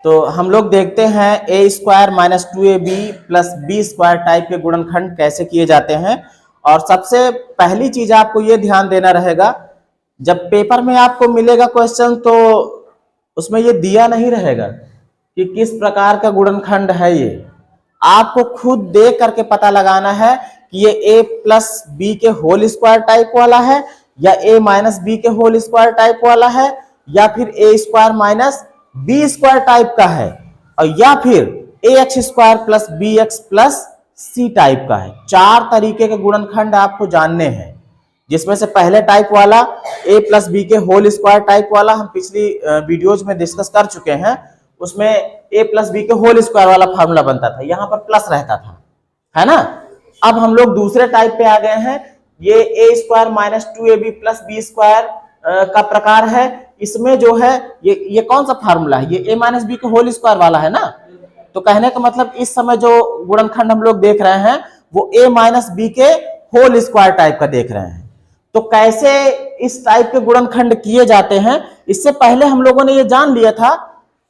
तो हम लोग देखते हैं a square minus 2ab plus B square type के गुणनखंड कैसे किए जाते हैं। और सबसे पहली चीज आपको ये ध्यान देना रहेगा, जब पेपर में आपको मिलेगा क्वेश्चन तो उसमें ये दिया नहीं रहेगा कि किस प्रकार का गुणनखंड है। ये आपको खुद देख करके पता लगाना है कि ये ए प्लस बी के होल स्क्वायर टाइप वाला है या ए माइनस बी के होल स्क्वायर टाइप वाला है या फिर a square minus B square type का है और या फिर a x square plus b x plus c type का है। 4 तरीके के गुणनखंड आपको जानने हैं, जिसमें से पहले टाइप वाला ए प्लस बी के होल स्क्वायर टाइप वाला हम पिछली वीडियोज में डिस्कस कर चुके हैं। उसमें ए प्लस बी के होल स्क्वायर वाला फार्मूला बनता था, यहां पर प्लस रहता था, है ना। अब हम लोग दूसरे टाइप पे आ गए हैं, ये a square minus 2ab plus B square का प्रकार है। इसमें जो है ये कौन सा फार्मूला है, ये ए माइनस बी के होल स्क्वायर वाला है ना। तो कहने का मतलब इस समय जो गुणनखंड हम लोग देख रहे हैं वो ए माइनस बी के होल स्क्वायर टाइप का देख रहे हैं। तो कैसे इस टाइप के गुणनखंड किए जाते हैं, इससे पहले हम लोगों ने ये जान लिया था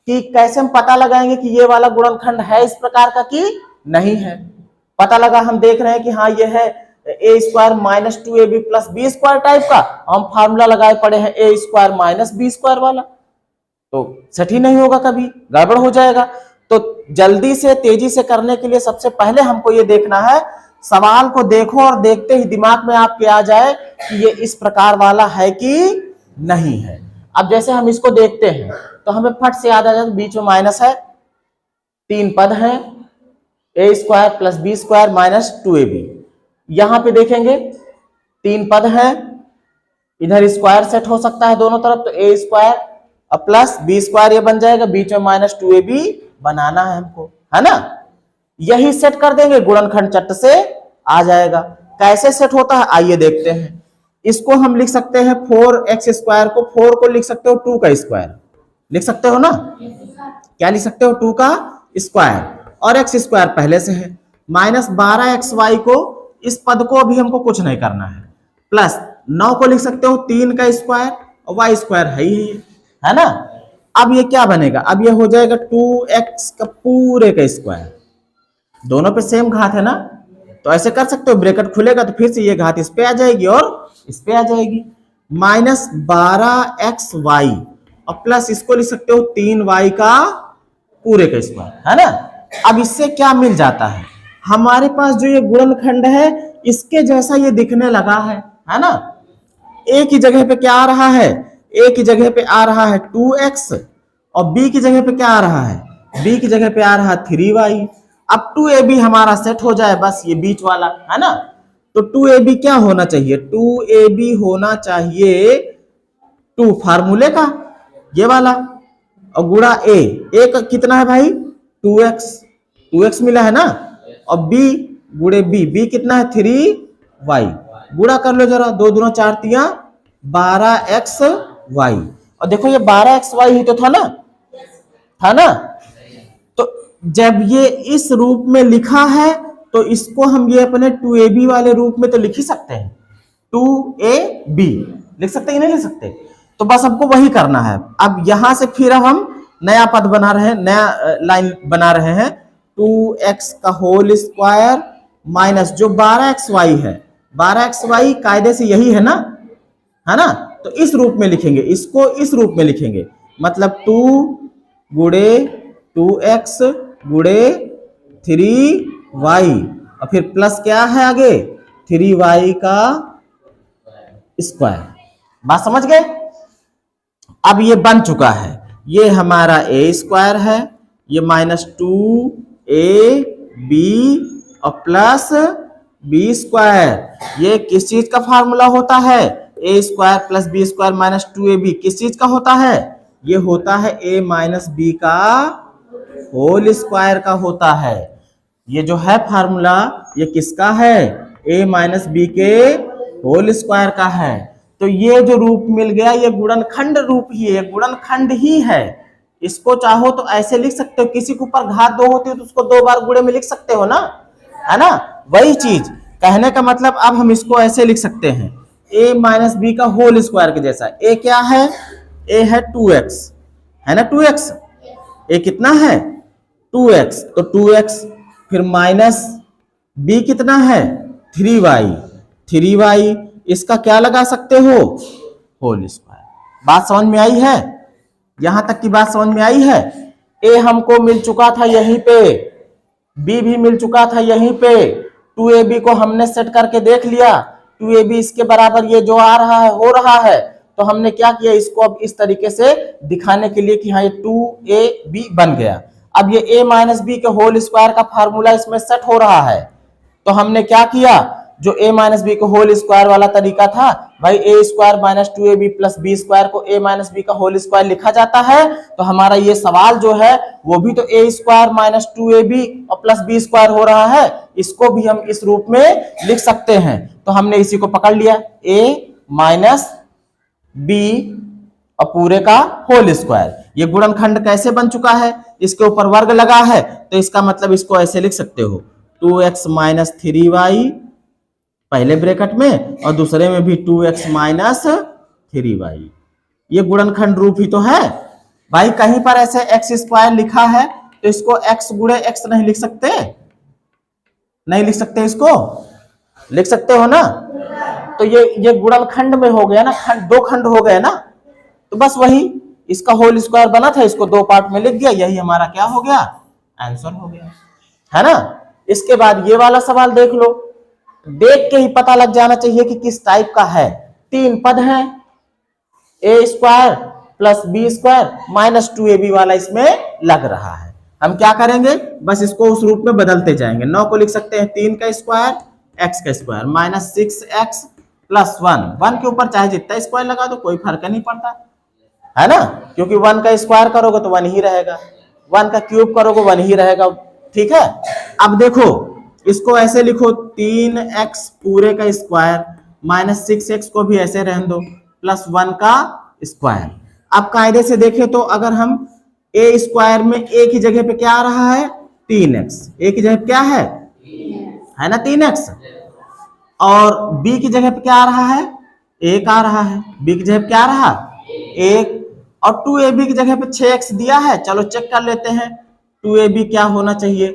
कि कैसे हम पता लगाएंगे कि ये वाला गुणनखंड है इस प्रकार का कि नहीं है। पता लगा, हम देख रहे हैं कि हाँ ये है a square minus 2ab plus B square type का, हम फार्मूला लगाए पड़े हैं a square minus B square वाला, तो सेट ही नहीं होगा, कभी गड़बड़ हो जाएगा। तो जल्दी से तेजी से करने के लिए सबसे पहले हमको ये देखना है, सवाल को देखो और देखते ही दिमाग में आपके आ जाए कि ये इस प्रकार वाला है कि नहीं है। अब जैसे हम इसको देखते हैं तो हमें फट से याद आ जाए, बीच में माइनस है, 3 पद हैं, a square plus B square minus 2ab। यहां पे देखेंगे 3 पद हैं, इधर स्क्वायर सेट हो सकता है दोनों तरफ, तो ए स्क्वायर और प्लस बी स्क्वायर ये बन जाएगा, बीच में माइनस 2ab बनाना है हमको, है ना। यही सेट कर देंगे, गुणनखंड चट से आ जाएगा। कैसे सेट होता है आइए देखते हैं। इसको हम लिख सकते हैं 4x स्क्वायर को, 4 को लिख सकते हो 2 का स्क्वायर, लिख सकते हो ना। क्या लिख सकते हो, 2 का स्क्वायर, और x स्क्वायर पहले से है, माइनस 12xy को, इस पद को अभी हमको कुछ नहीं करना है, प्लस 9 को लिख सकते हो 3 का स्क्वायर और y स्क्वायर है ही है ना। अब ये क्या बनेगा, अब ये हो जाएगा 2x का पूरे का स्क्वायर, दोनों पे सेम घात है ना, तो ऐसे कर सकते हो, ब्रैकेट खुलेगा तो फिर से ये घात इस पे आ जाएगी और इस पे आ जाएगी, माइनस 12xy और प्लस इसको लिख सकते हो 3y का पूरे का स्क्वायर, है ना। अब इससे क्या मिल जाता है, हमारे पास जो ये गुणनखंड है इसके जैसा ये दिखने लगा है ना। a की जगह पे क्या आ रहा है, a की जगह पे आ रहा है 2x और b की जगह पे क्या आ रहा है, b की जगह पे आ रहा है 3y। अब 2ab हमारा सेट हो जाए, बस ये बीच वाला, है ना। तो 2ab क्या होना चाहिए, 2ab होना चाहिए 2 फार्मूले का ये वाला और गुणा a का कितना है भाई 2x मिला है ना, और b गुणे b कितना है 3y, गुणा कर लो जरा, 2 दूना 4 तिया 12xy, और देखो ये 12xy ही तो था ना। तो जब ये इस रूप में लिखा है तो इसको हम ये अपने 2ab वाले रूप में तो लिख ही सकते हैं, 2ab लिख सकते हैं, नहीं लिख सकते। तो बस हमको वही करना है। अब यहां से फिर हम नया पद बना रहे हैं, नया लाइन बना रहे हैं, 2x का होल स्क्वायर माइनस जो 12xy है, 12xy कायदे से यही है ना, तो इस रूप में लिखेंगे, इसको इस रूप में लिखेंगे, मतलब 2 गुणे 2x गुणे 3y और फिर प्लस क्या है आगे 3y का स्क्वायर। बात समझ गए। अब ये बन चुका है, ये हमारा a स्क्वायर है, ये माइनस 2ab और प्लस b स्क्वायर, ये किस चीज का फार्मूला होता है, a square plus b square minus 2ab किस चीज का होता है, ये होता है a माइनस b का होल स्क्वायर का होता है। ये जो है फार्मूला ये किसका है, a माइनस b के होल स्क्वायर का है। तो ये जो रूप मिल गया ये गुणनखंड रूप ही है, गुणनखंड ही है। इसको चाहो तो ऐसे लिख सकते हो, किसी के ऊपर घात 2 होती है तो उसको 2 बार गुणे में लिख सकते हो ना, है ना। वही चीज कहने का मतलब, अब हम इसको ऐसे लिख सकते हैं, a माइनस बी का होल स्क्वायर के जैसा। a क्या है, a है 2x, है ना, 2x, ए कितना है 2x, तो 2x फिर माइनस b कितना है 3y, 3y इसका क्या लगा सकते हो होल स्क्वायर। बात समझ में आई है? यहां तक की बात समझ में आई है? ए हमको मिल चुका था यहीं पे, बी भी मिल चुका था यहीं पे, 2ab को हमने सेट करके देख लिया, 2ab इसके बराबर ये जो आ रहा है हो रहा है, तो हमने क्या किया इसको अब इस तरीके से दिखाने के लिए कि हाँ ये 2ab बन गया। अब ये a माइनस बी के होल स्क्वायर का फार्मूला इसमें सेट हो रहा है, तो हमने क्या किया जो a माइनस बी का होल स्क्वायर वाला तरीका था भाई, a square minus 2ab plus B square को a माइनस बी का होल स्क्वायर लिखा जाता है, तो हमारा ये सवाल जो है वो भी तो a स्क्वायर माइनस 2ab और प्लस बी स्क्वायर हो रहा है, इसको भी हम इस रूप में लिख सकते हैं। तो हमने इसी को पकड़ लिया a माइनस बी और पूरे का होल स्क्वायर। ये गुणनखंड कैसे बन चुका है, इसके ऊपर वर्ग लगा है, तो इसका मतलब इसको ऐसे लिख सकते हो 2x माइनस 3y पहले ब्रैकेट में और दूसरे में भी 2x माइनस 3y। ये गुणनखंड रूप ही तो है भाई। कहीं पर ऐसे एक्स स्क्वायर लिखा है तो इसको x गुणे x नहीं लिख सकते? नहीं लिख सकते, इसको लिख सकते हो ना? तो ये गुणनखंड में हो गया ना, दो खंड हो गए ना, तो बस वही इसका होल स्क्वायर बना था, इसको दो पार्ट में लिख दिया, यही हमारा क्या हो गया आंसर हो गया, है ना। इसके बाद ये वाला सवाल देख लो, देख के ही पता लग जाना चाहिए कि किस टाइप का है। तीन पद हैं, a square plus B square minus 2ab वाला इसमें लग रहा है। हम क्या करेंगे बस इसको उस रूप में बदलते जाएंगे। 9 को लिख सकते हैं 3 का स्क्वायर x का स्क्वायर माइनस 6x प्लस 1 के ऊपर चाहे जितना स्क्वायर लगा दो कोई फर्क नहीं पड़ता, है ना, क्योंकि 1 का स्क्वायर करोगे तो 1 ही रहेगा, 1 का क्यूब करोगे 1 ही रहेगा, ठीक है। अब देखो इसको ऐसे लिखो 3x पूरे का स्क्वायर माइनस 6x को भी ऐसे रहने दो प्लस 1 का स्क्वायर। अब कायदे से देखें तो अगर हम a स्क्वायर में a की जगह पे क्या आ रहा है 3x, a की जगह पे क्या है ना 3x, और b की जगह पे क्या आ रहा है 1 आ रहा है, b की जगह पे क्या आ रहा 1, और 2ab की जगह पे 6x दिया है। चलो चेक कर लेते हैं 2ab क्या होना चाहिए,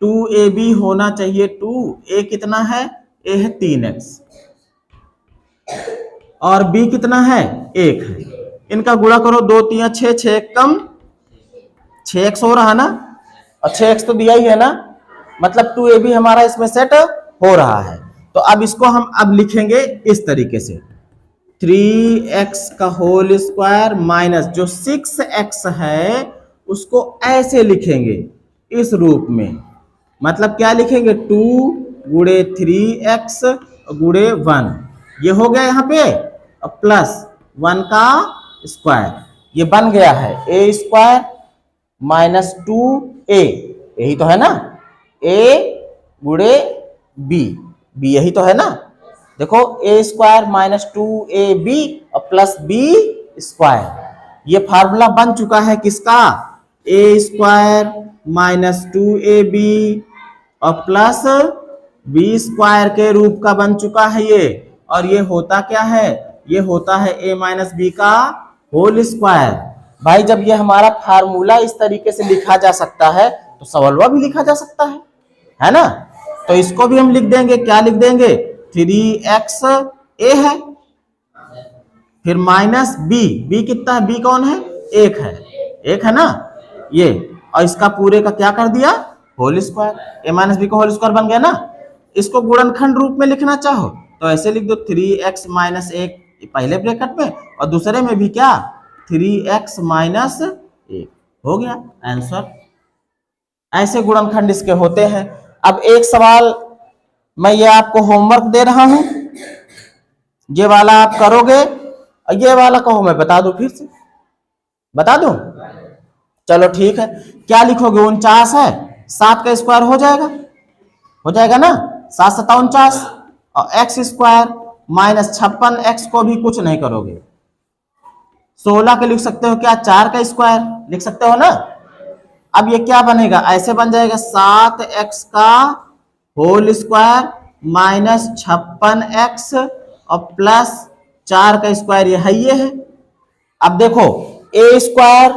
2ab होना चाहिए 2, a कितना है a है 3x और b कितना है 1 है, इनका गुणा करो 2 3 6, 6 कम 6x हो रहा ना, और 6x तो दिया ही है ना, मतलब 2ab हमारा इसमें सेट हो रहा है। तो अब इसको हम अब लिखेंगे इस तरीके से 3x का होल स्क्वायर माइनस जो 6x है उसको ऐसे लिखेंगे इस रूप में, मतलब क्या लिखेंगे 2 गुणे 3x गुणे 1, ये हो गया यहाँ पे प्लस 1 का स्क्वायर, ये बन गया है a स्क्वायर माइनस 2a, यही तो है ना, a गुणे b, यही तो है ना। देखो a स्क्वायर माइनस 2ab और प्लस b स्क्वायर, ये फार्मूला बन चुका है किसका a स्क्वायर माइनस 2ab और प्लस b स्क्वायर के रूप का बन चुका है ये, और ये होता क्या है, ये होता है a माइनस बी का होल स्क्वायर। भाई जब ये हमारा फार्मूला इस तरीके से लिखा जा सकता है तो सवालवा भी लिखा जा सकता है ना। तो इसको भी हम लिख देंगे, क्या लिख देंगे 3x a है, फिर माइनस b कितना है, b कौन है 1 है ना ये, और इसका पूरे का क्या कर दिया whole square, a minus B का होल स्क्वायर बन गया ना। इसको गुणनखंड रूप में लिखना चाहो तो ऐसे लिख दो 3x माइनस 1 पहले ब्रैकेट में और दूसरे में भी क्या 3x माइनस 1, हो गया आंसर। ऐसे गुणनखंड इसके होते हैं। अब एक सवाल मैं ये आपको होमवर्क दे रहा हूं, ये वाला आप करोगे और ये वाला कहो मैं बता दूं, फिर से बता दूं, चलो ठीक है। क्या लिखोगे 49 है, 7 का स्क्वायर हो जाएगा ना, 7 7 49, और x स्क्वायर माइनस 56x को भी कुछ नहीं करोगे, 16 के लिख सकते हो क्या 4 का स्क्वायर लिख सकते हो ना। अब ये क्या बनेगा, ऐसे बन जाएगा 7x का होल स्क्वायर माइनस 56x और प्लस 4 का स्क्वायर, ये है। अब देखो a square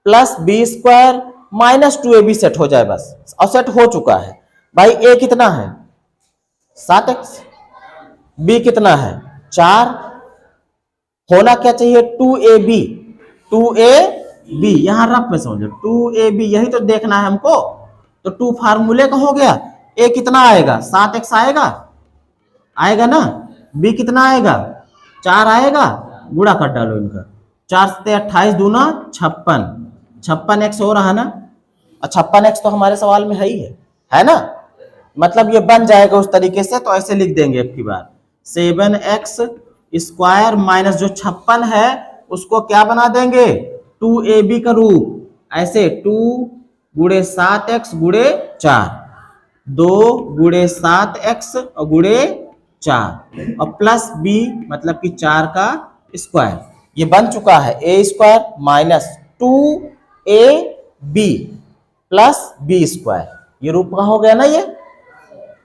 plus B square minus 2ab set हो जाए बस, और सेट हो चुका है। भाई ए कितना है 7x, बी कितना है 4, होना क्या चाहिए 2ab, 2ab यहां रफ में समझो 2ab, यही तो देखना है हमको। तो 2 फार्मूले का हो गया, ए कितना आएगा 7x आएगा, आएगा ना, बी कितना आएगा 4 आएगा, गुणा कर डालो इनका, 4 से 28 दूना 56, 56x हो रहा ना, और 56x तो हमारे सवाल में है ना, मतलब ये बन जाएगा उस तरीके से। तो ऐसे लिख देंगे अब की बार 7x स्क्वायर माइनस जो 56 है उसको क्या बना देंगे 2ab का रूप, ऐसे 2 गुणे 7x गुणे 4, 2 गुणे 7x और गुणे 4, और प्लस b मतलब कि 4 का स्क्वायर। ये बन चुका है a square minus 2ab plus b square, ये रूप का हो गया ना ये।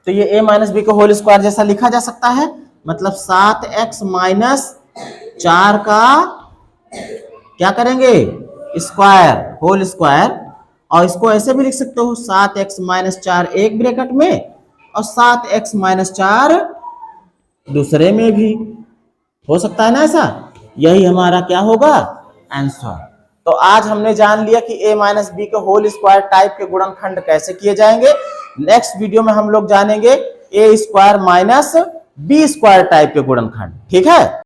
तो ये a माइनस बी को होल स्क्वायर जैसा लिखा जा सकता है, मतलब 7x माइनस 4 का क्या करेंगे स्क्वायर, होल स्क्वायर। और इसको ऐसे भी लिख सकते हो 7x माइनस 4 एक ब्रैकेट में और 7x माइनस 4 दूसरे में भी हो सकता है ना ऐसा। यही हमारा क्या होगा आंसर। तो आज हमने जान लिया कि a माइनस बी के होल स्क्वायर टाइप के गुणनखंड कैसे किए जाएंगे। नेक्स्ट वीडियो में हम लोग जानेंगे a square minus B square type के गुणनखंड। ठीक है।